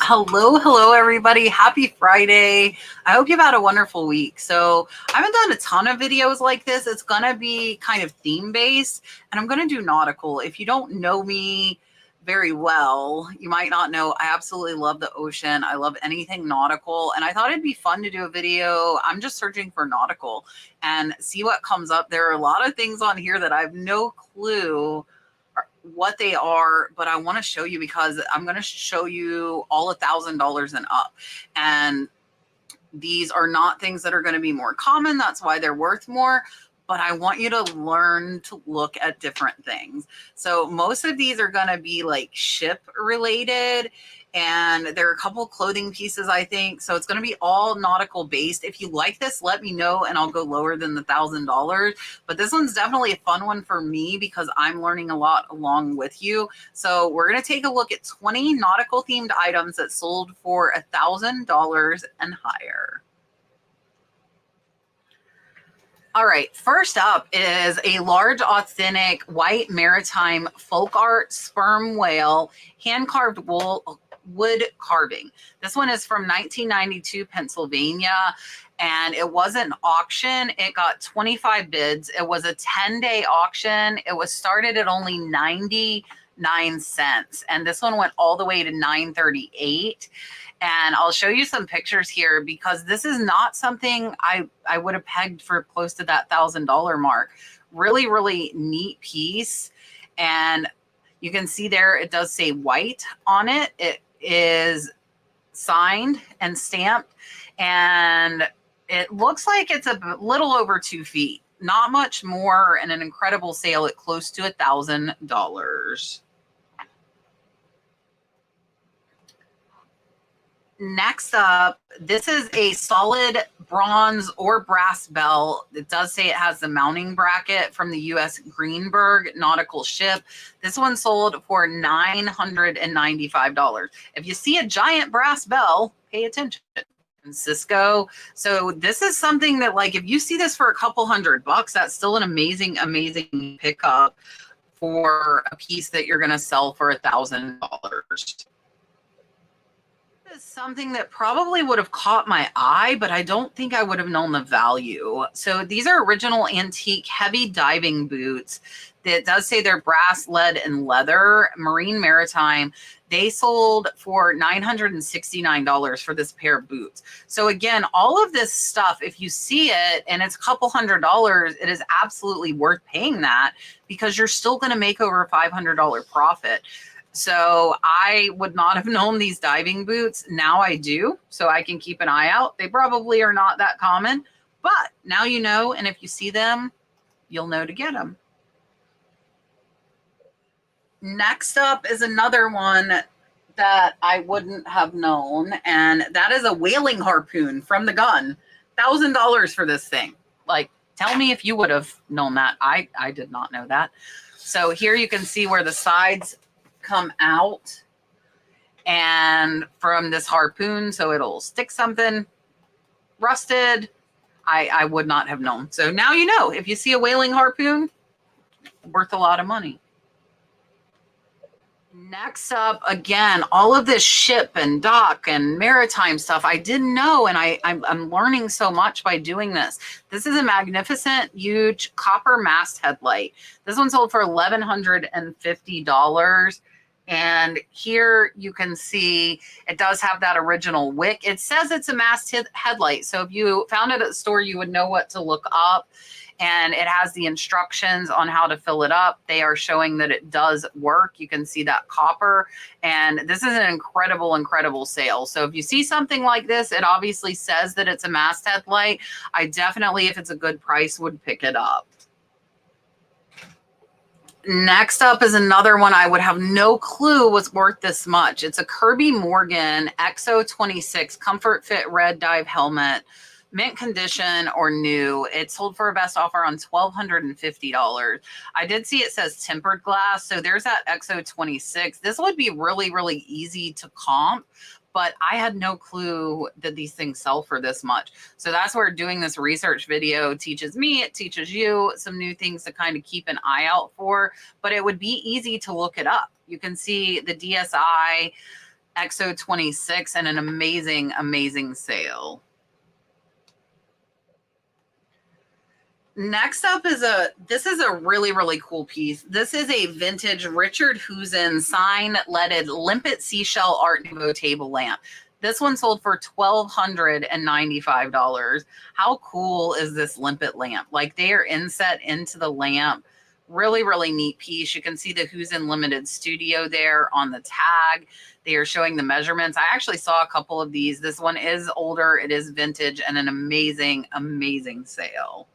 Hello, everybody. Happy Friday. I hope you've had a wonderful week. So I haven't done a ton of videos like this. It's going to be kind of theme-based, and I'm going to do nautical. If you don't know me very well, you might not know I absolutely love the ocean. I love anything nautical, and I thought it'd be fun to do a video. I'm just searching for nautical and see what comes up. There are a lot of things on here that I have no clue what they are, but I want to show you because I'm going to show you all $1,000 and up. And these are not things that are going to be more common. That's why they're worth more. But I want you to learn to look at different things. So most of these are going to be like ship related. And there are a couple clothing pieces, I think. So it's going to be all nautical based. If you like this, let me know and I'll go lower than the $1,000. But this one's definitely a fun one for me because I'm learning a lot along with you. So we're going to take a look at 20 nautical themed items that sold for $1,000 and higher. All right, first up is a large, authentic, white maritime folk art sperm whale, hand-carved wood carving. This one is from 1992, Pennsylvania, and it was an auction. It got 25 bids. It was a 10-day auction. It was started at only 99 cents, and this one went all the way to $9.38. And I'll show you some pictures here because this is not something I would have pegged for close to that $1,000 mark. Really, really neat piece. And you can see there, it does say white on it. It is signed and stamped. And it looks like it's a little over 2 feet. Not much more, and an incredible sale at close to $1,000. Next up, this is a solid bronze or brass bell. It does say it has the mounting bracket from the U.S. Greenberg nautical ship. This one sold for $995. If you see a giant brass bell, pay attention. Cisco. So this is something that, like, if you see this for a couple $100, that's still an amazing, amazing pickup for a piece that you're going to sell for $1,000. Is something that probably would have caught my eye, but I don't think I would have known the value. So these are original antique heavy diving boots. That does say they're brass, lead, and leather. Marine Maritime. They sold for $969 for this pair of boots. So again, all of this stuff, if you see it and it's a couple $100, it is absolutely worth paying that because you're still going to make over a $500 profit. So I would not have known these diving boots. Now I do, so I can keep an eye out. They probably are not that common, but now you know, and if you see them, you'll know to get them. Next up is another one that I wouldn't have known, and that is a whaling harpoon from the gun. $1,000 for this thing. Like, tell me if you would have known that. I did not know that. So here you can see where the sides come out and from this harpoon, so it'll stick something. Rusted. I would not have known. So now you know, if you see a whaling harpoon, worth a lot of money. Next up, again, all of this ship and dock and maritime stuff I didn't know, and I'm learning so much by doing this. This is a magnificent, huge copper mast headlight. This one sold for $1,150. And here you can see it does have that original wick. It says it's a mast headlight. So if you found it at the store, you would know what to look up. And it has the instructions on how to fill it up. They are showing that it does work. You can see that copper. And this is an incredible, incredible sale. So if you see something like this, it obviously says that it's a mast headlight. I definitely, if it's a good price, would pick it up. Next up is another one I would have no clue was worth this much. It's a Kirby Morgan XO26 Comfort Fit Red Dive Helmet, mint condition or new. It sold for a best offer on $1,250. I did see it says tempered glass, so there's that XO26. This would be really, really easy to comp, but I had no clue that these things sell for this much. So that's where doing this research video teaches me, it teaches you some new things to kind of keep an eye out for, but it would be easy to look it up. You can see the DSI XO 26 and an amazing, amazing sale. Next up is this is a really, really cool piece. This is a vintage Richard Husen sign-leaded limpet seashell Art Nouveau table lamp. This one sold for $1,295. How cool is this limpet lamp? Like, they are inset into the lamp. Really, really neat piece. You can see the Husen Limited Studio there on the tag. They are showing the measurements. I actually saw a couple of these. This one is older. It is vintage and an amazing, amazing sale.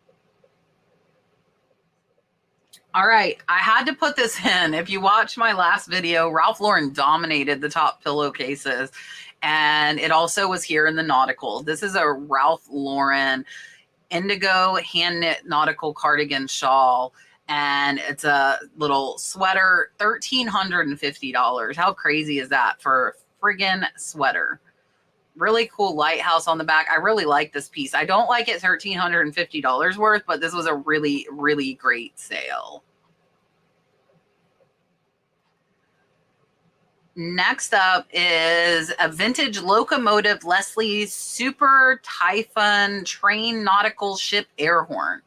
All right, I had to put this in. If you watched my last video, Ralph Lauren dominated the top pillowcases, and it also was here in the Nautical. This is a Ralph Lauren indigo hand-knit nautical cardigan shawl, and it's a little sweater, $1,350. How crazy is that for a friggin' sweater? Really cool lighthouse on the back. I really like this piece. I don't like it $1,350 worth, but this was a really, really great sale. Next up is a vintage locomotive Leslie Super Typhon train nautical ship air horn.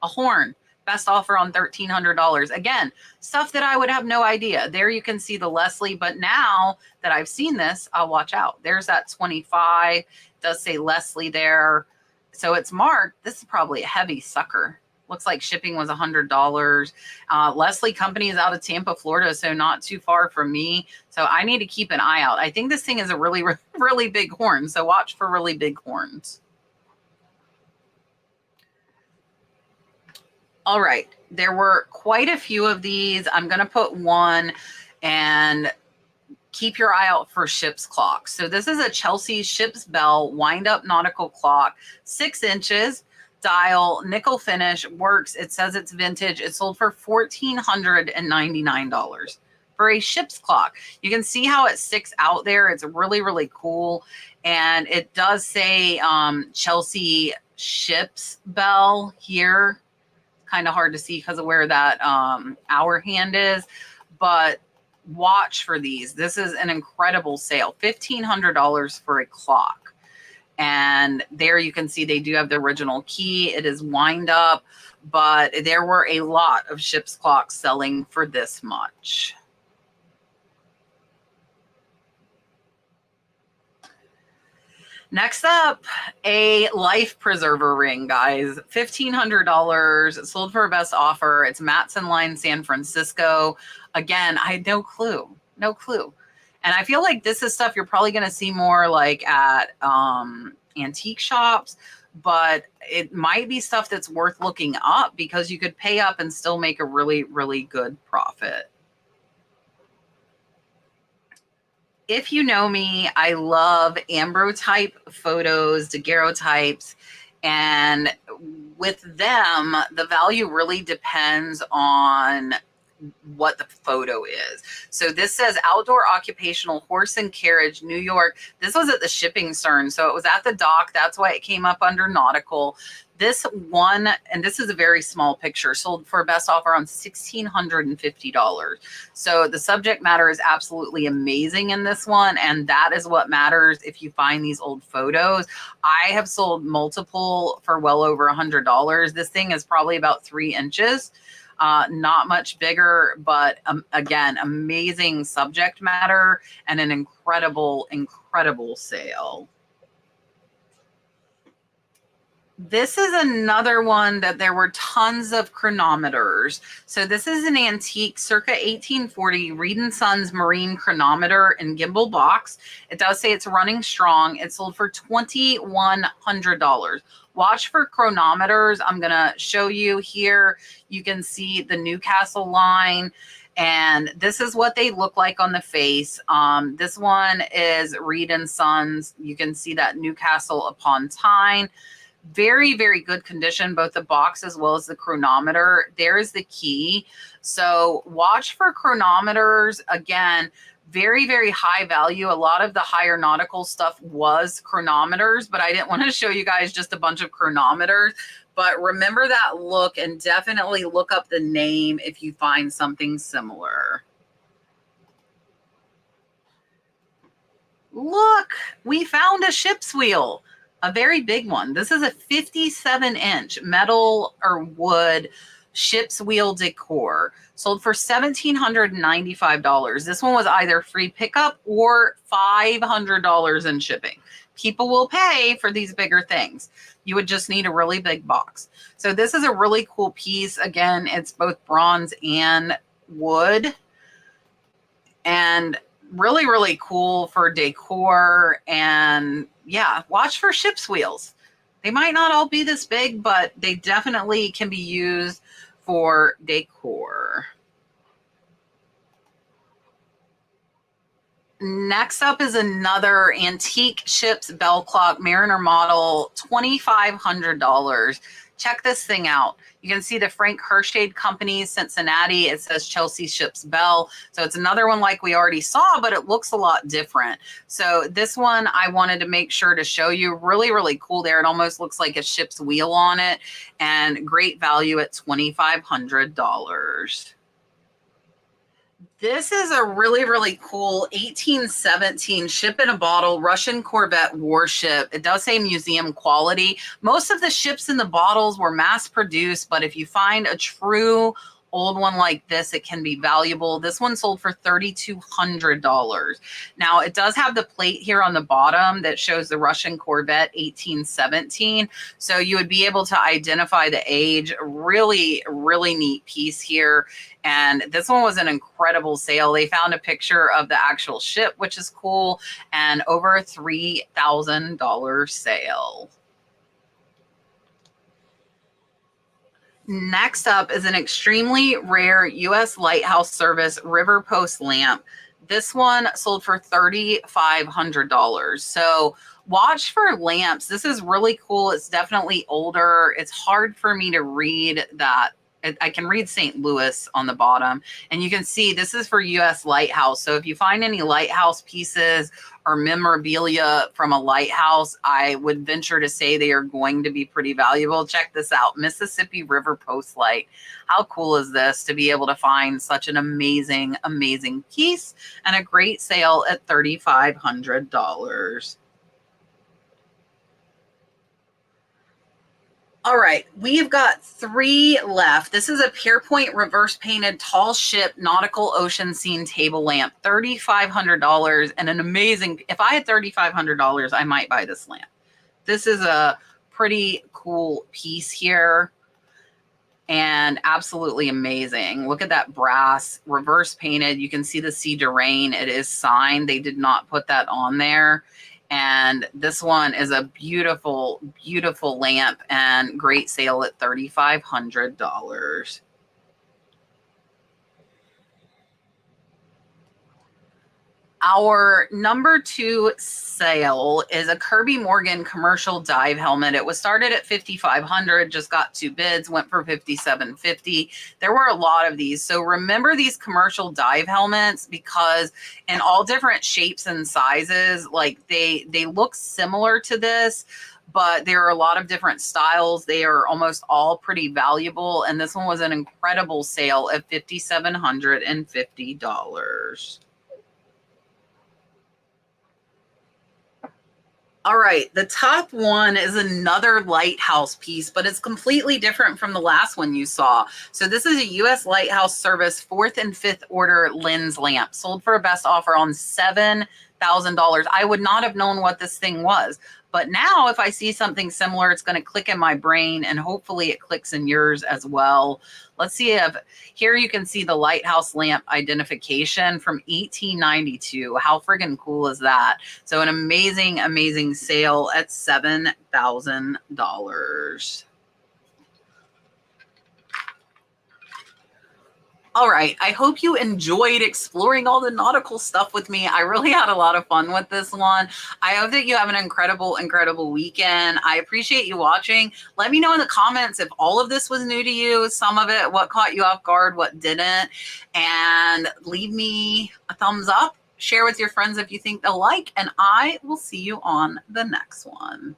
A horn. Best offer on $1,300. Again, stuff that I would have no idea. There you can see the Leslie, but now that I've seen this, I'll watch out. There's that 25. It does say Leslie there. So it's marked. This is probably a heavy sucker. Looks like shipping was $100. Leslie Company is out of Tampa, Florida, so not too far from me. So I need to keep an eye out. I think this thing is a really, really big horn. So watch for really big horns. All right, there were quite a few of these. I'm going to put one, and keep your eye out for ship's clocks. So this is a Chelsea ship's bell wind-up nautical clock, 6 inches, dial, nickel finish, works. It says it's vintage. It sold for $1,499 for a ship's clock. You can see how it sticks out there. It's really, really cool. And it does say Chelsea ship's bell here. Kind of hard to see because of where that hour hand is, but watch for these. This is an incredible sale. $1,500 for a clock. And there you can see they do have the original key. It is wind up, but there were a lot of ship's clocks selling for this much. Next up, a life preserver ring, guys. $1,500. It sold for a best offer. It's Matson Line, San Francisco. Again, I had no clue. No clue. And I feel like this is stuff you're probably going to see more like at antique shops, but it might be stuff that's worth looking up because you could pay up and still make a really, really good profit. If you know me, I love ambrotype photos, daguerreotypes, and with them, the value really depends on what the photo is. So this says outdoor occupational horse and carriage, New York. This was at the shipping stern, so it was at the dock. That's why it came up under nautical. This one, and this is a very small picture, sold for a best offer on $1,650. So the subject matter is absolutely amazing in this one, and that is what matters if you find these old photos. I have sold multiple for well over $100. This thing is probably about 3 inches. Not much bigger, but again, amazing subject matter and an incredible, incredible sale. This is another one that there were tons of chronometers. So this is an antique circa 1840 Reed & Sons marine chronometer in gimbal box. It does say it's running strong. It sold for $2,100. Watch for chronometers. I'm going to show you here. You can see the Newcastle line. And this is what they look like on the face. This one is Reed & Sons. You can see that Newcastle upon Tyne. Very, very good condition, both the box as well as the chronometer. There's the key. So watch for chronometers. Again, very, very high value. A lot of the higher nautical stuff was chronometers, but I didn't want to show you guys just a bunch of chronometers. But remember that look and definitely look up the name if you find something similar. Look, we found a ship's wheel, a very big one. This is a 57-inch metal or wood ship's wheel decor, sold for $1,795. This one was either free pickup or $500 in shipping. People will pay for these bigger things. You would just need a really big box. So this is a really cool piece. Again, it's both bronze and wood, and really, really cool for decor. And yeah, watch for ship's wheels. They might not all be this big, but they definitely can be used for decor. Next up is another antique ship's bell clock, Mariner model, $2,500. Check this thing out. You can see the Frank Hershade Company, Cincinnati. It says Chelsea Ship's Bell. So it's another one like we already saw, but it looks a lot different. So this one I wanted to make sure to show you. Really, really cool there. It almost looks like a ship's wheel on it, and great value at $2,500. This is a really, really cool 1817 ship in a bottle Russian Corvette warship. It does say museum quality. Most of the ships in the bottles were mass produced, but if you find a true old one like this, it can be valuable. This one sold for $3,200. Now, it does have the plate here on the bottom that shows the Russian Corvette 1817. So you would be able to identify the age. Really, really neat piece here. And this one was an incredible sale. They found a picture of the actual ship, which is cool, and over a $3,000 sale. Next up is an extremely rare U.S. Lighthouse Service River Post lamp. This one sold for $3,500. So watch for lamps. This is really cool. It's definitely older. It's hard for me to read that. I can read St. Louis on the bottom, and you can see this is for U.S. Lighthouse. So if you find any lighthouse pieces or memorabilia from a lighthouse, I would venture to say they are going to be pretty valuable. Check this out, Mississippi River Post Light. How cool is this to be able to find such an amazing, amazing piece, and a great sale at $3,500. All right, we've got 3 left. This is a Pierpoint reverse painted tall ship nautical ocean scene table lamp, $3,500, and an amazing, if I had $3,500, I might buy this lamp. This is a pretty cool piece here and absolutely amazing. Look at that brass, reverse painted. You can see the Sea de Rain. It is signed. They did not put that on there. And this one is a beautiful, beautiful lamp, and great sale at $3,500. Our number 2 sale is a Kirby Morgan commercial dive helmet. It was started at $5,500, just got 2 bids, went for $5,750. There were a lot of these. So remember these commercial dive helmets, because in all different shapes and sizes, like they look similar to this, but there are a lot of different styles. They are almost all pretty valuable. And this one was an incredible sale at $5,750. All right, the top one is another Lighthouse piece, but it's completely different from the last one you saw. So this is a U.S. Lighthouse Service 4th and 5th order lens lamp, sold for a best offer on $7,000. I would not have known what this thing was. But now if I see something similar, it's going to click in my brain, and hopefully it clicks in yours as well. Let's see if here you can see the Lighthouse Lamp identification from 1892. How friggin' cool is that? So an amazing, amazing sale at $7,000. All right, I hope you enjoyed exploring all the nautical stuff with me. I really had a lot of fun with this one. I hope that you have an incredible, incredible weekend. I appreciate you watching. Let me know in the comments if all of this was new to you, some of it, what caught you off guard, what didn't, and leave me a thumbs up. Share with your friends if you think they'll like, and I will see you on the next one.